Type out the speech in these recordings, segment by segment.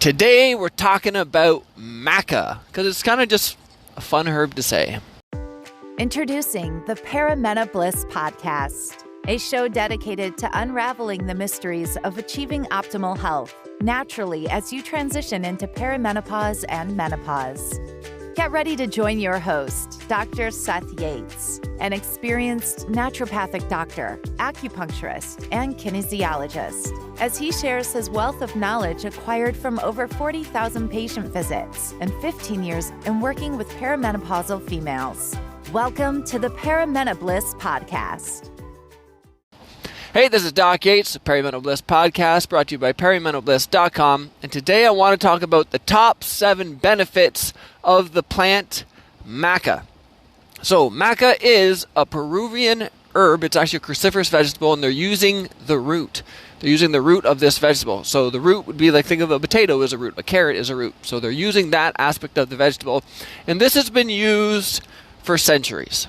Today we're talking about maca, because it's kind of just a fun herb to say. Introducing the Perimenopause Podcast, a show dedicated to unraveling the mysteries of achieving optimal health naturally as you transition into perimenopause and menopause. Get ready to join your host, Dr. Seth Yates, an experienced naturopathic doctor, acupuncturist, and kinesiologist, as he shares his wealth of knowledge acquired from over 40,000 patient visits and 15 years in working with perimenopausal females. Welcome to the Perimenopause Podcast. Hey, this is Doc Yates, the Perimenopause Podcast, brought to you by perimenopause.com. And today I want to talk about the top 7 benefits of the plant maca. So, maca is a Peruvian herb. It's actually a cruciferous vegetable, and they're using the root. They're using the root of this vegetable. So the root would be like, think of a potato as a root, a carrot as a root. So they're using that aspect of the vegetable. And this has been used for centuries.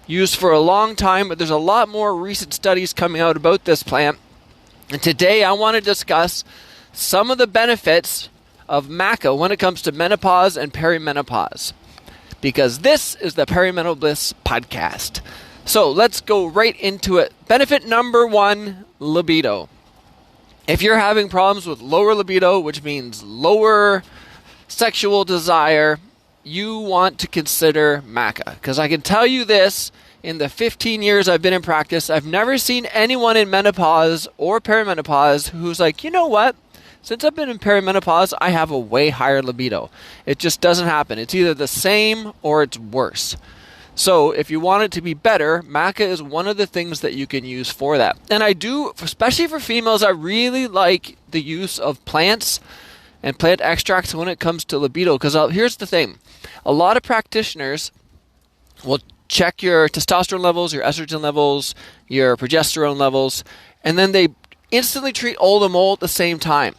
Used for a long time, but there's a lot more recent studies coming out about this plant. And today I want to discuss some of the benefits of maca when it comes to menopause and perimenopause, because this is the Perimenopause Podcast. So let's go right into it. Benefit number 1, libido. If you're having problems with lower libido, which means lower sexual desire, you want to consider maca, because I can tell you this, in the 15 years I've been in practice, I've never seen anyone in menopause or perimenopause who's like, you know what, since I've been in perimenopause, I have a way higher libido. It just doesn't happen. It's either the same or it's worse. So if you want it to be better, maca is one of the things that you can use for that. And I do, especially for females, I really like the use of plants and plant extracts when it comes to libido. Because here's the thing. A lot of practitioners will check your testosterone levels, your estrogen levels, your progesterone levels, and then they instantly treat all the mole at the same time.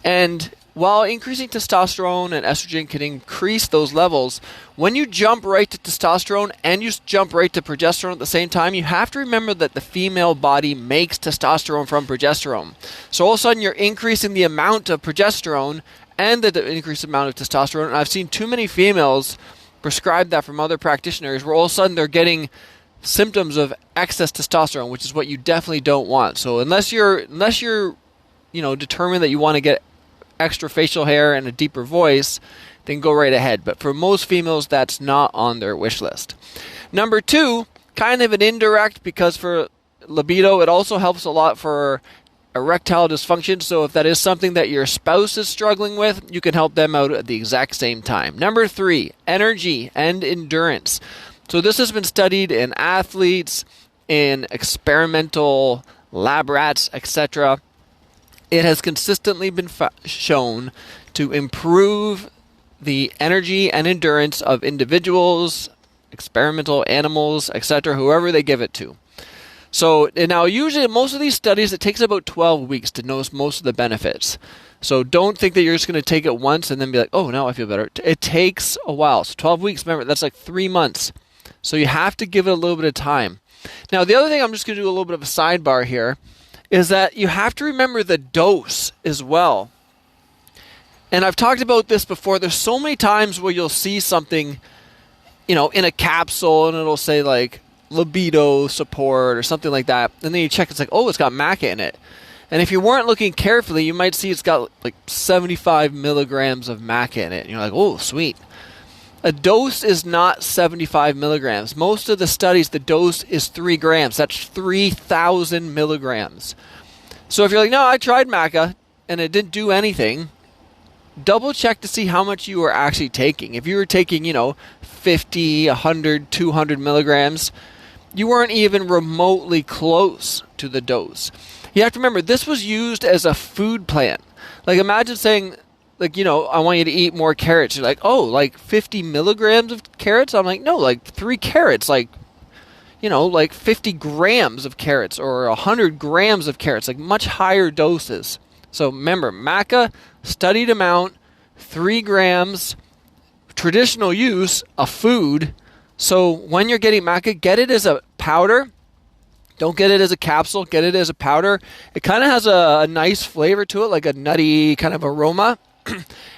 And while increasing testosterone and estrogen can increase those levels, when you jump right to testosterone and you jump right to progesterone at the same time, you have to remember that the female body makes testosterone from progesterone. So all of a sudden you're increasing the amount of progesterone and the increased amount of testosterone. And I've seen too many females prescribe that from other practitioners where all of a sudden they're getting symptoms of excess testosterone, which is what you definitely don't want. So unless you're determined that you want to get extra facial hair and a deeper voice, then go right ahead. But for most females, that's not on their wish list. Number 2, kind of an indirect, because for libido, it also helps a lot for erectile dysfunction. So if that is something that your spouse is struggling with, you can help them out at the exact same time. Number 3, energy and endurance. So this has been studied in athletes, in experimental lab rats, etc. It has consistently been shown to improve the energy and endurance of individuals, experimental animals, etc., whoever they give it to. So now usually most of these studies, it takes about 12 weeks to notice most of the benefits. So don't think that you're just going to take it once and then be like, oh, now I feel better. It takes a while. So 12 weeks, remember, that's like 3 months. So you have to give it a little bit of time. Now the other thing, I'm just going to do a little bit of a sidebar here, is that you have to remember the dose as well. And I've talked about this before. There's so many times where you'll see something, in a capsule, and it'll say like libido support or something like that. And then you check, it's like, oh, it's got maca in it. And if you weren't looking carefully, you might see it's got like 75 milligrams of maca in it. And you're like, oh, sweet. A dose is not 75 milligrams. Most of the studies, the dose is 3 grams. That's 3,000 milligrams. So if you're like, no, I tried maca and it didn't do anything, double check to see how much you are actually taking. If you were taking, 50, 100, 200 milligrams, you weren't even remotely close to the dose. You have to remember, this was used as a food plant. Like imagine saying, I want you to eat more carrots. You're like, oh, like 50 milligrams of carrots? I'm like, no, like 3 carrots, like 50 grams of carrots or 100 grams of carrots, like much higher doses. So remember, maca, studied amount, 3 grams, traditional use, a food. So when you're getting maca, get it as a powder, Don't get it as a capsule, get it as a powder. It kind of has a nice flavor to it, like a nutty kind of aroma.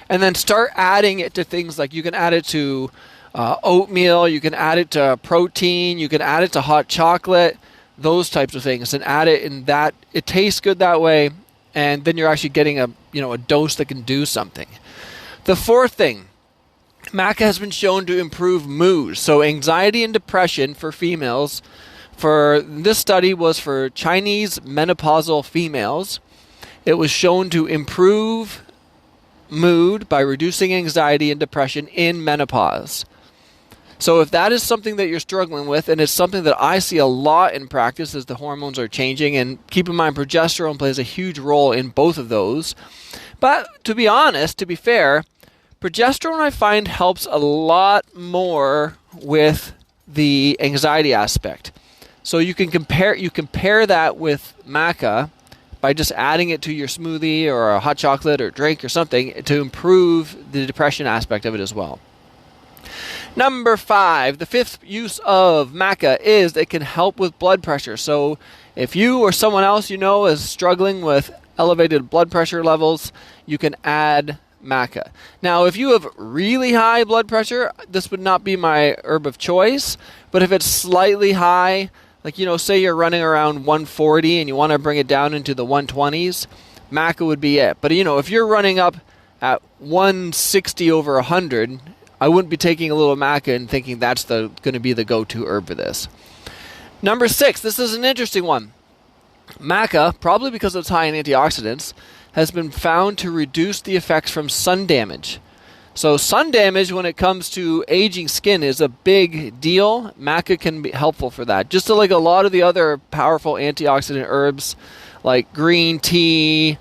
And then start adding it to things like you can add it to oatmeal, you can add it to protein, you can add it to hot chocolate, those types of things, and add it in that. It tastes good that way, and then you're actually getting a dose that can do something. The fourth thing, maca has been shown to improve mood. So anxiety and depression for females, for this study was for Chinese menopausal females. It was shown to improve mood by reducing anxiety and depression in menopause. So if that is something that you're struggling with, and it's something that I see a lot in practice as the hormones are changing, and keep in mind progesterone plays a huge role in both of those. But to be honest, to be fair, progesterone I find helps a lot more with the anxiety aspect. So you can compare that with maca by just adding it to your smoothie or a hot chocolate or drink or something to improve the depression aspect of it as well. Number 5, the fifth use of maca is it can help with blood pressure. So if you or someone else you know is struggling with elevated blood pressure levels, you can add maca. Now, if you have really high blood pressure, this would not be my herb of choice. But if it's slightly high, like, say you're running around 140 and you want to bring it down into the 120s, maca would be it. But, if you're running up at 160 over 100, I wouldn't be taking a little maca and thinking that's going to be the go-to herb for this. Number 6, this is an interesting one. Maca, probably because it's high in antioxidants, has been found to reduce the effects from sun damage. So sun damage when it comes to aging skin is a big deal. Maca can be helpful for that. Just like a lot of the other powerful antioxidant herbs like green tea,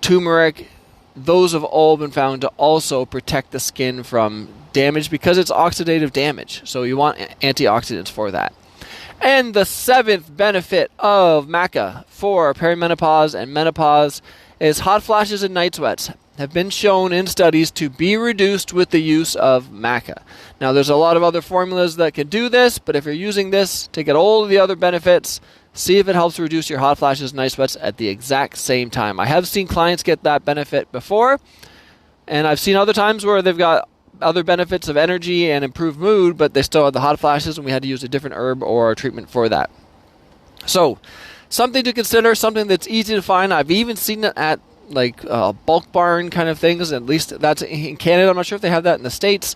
turmeric, those have all been found to also protect the skin from damage because it's oxidative damage. So you want antioxidants for that. And the 7th benefit of maca for perimenopause and menopause is hot flashes and night sweats have been shown in studies to be reduced with the use of maca. Now, there's a lot of other formulas that can do this, but if you're using this to get all of the other benefits, see if it helps reduce your hot flashes and night sweats at the exact same time. I have seen clients get that benefit before, and I've seen other times where they've got other benefits of energy and improved mood, but they still had the hot flashes, and we had to use a different herb or a treatment for that. So, something to consider, something that's easy to find. I've even seen it at bulk barn kind of things. At least that's in Canada. I'm not sure if they have that in the States,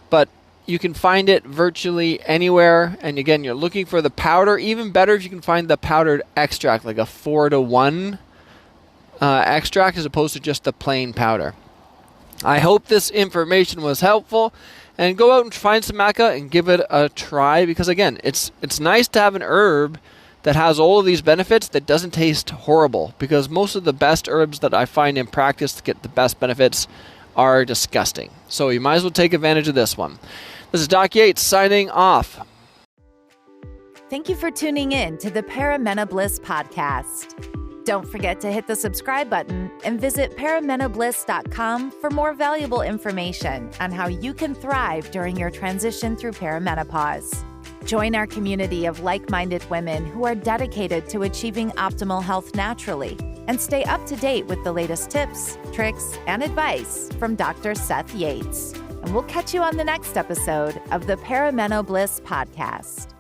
but you can find it virtually anywhere. And again, you're looking for the powder. Even better if you can find the powdered extract, like a 4-to-1 extract as opposed to just the plain powder. I hope this information was helpful, and go out and find some maca and give it a try, because again, it's nice to have an herb that has all of these benefits that doesn't taste horrible, because most of the best herbs that I find in practice to get the best benefits are disgusting. So you might as well take advantage of this one. This is Doc Yates signing off. Thank you for tuning in to the Perimenopause podcast. Don't forget to hit the subscribe button and visit perimenopause.com for more valuable information on how you can thrive during your transition through perimenopause. Join our community of like-minded women who are dedicated to achieving optimal health naturally, and stay up to date with the latest tips, tricks, and advice from Dr. Seth Yates. And we'll catch you on the next episode of the Perimenopause podcast.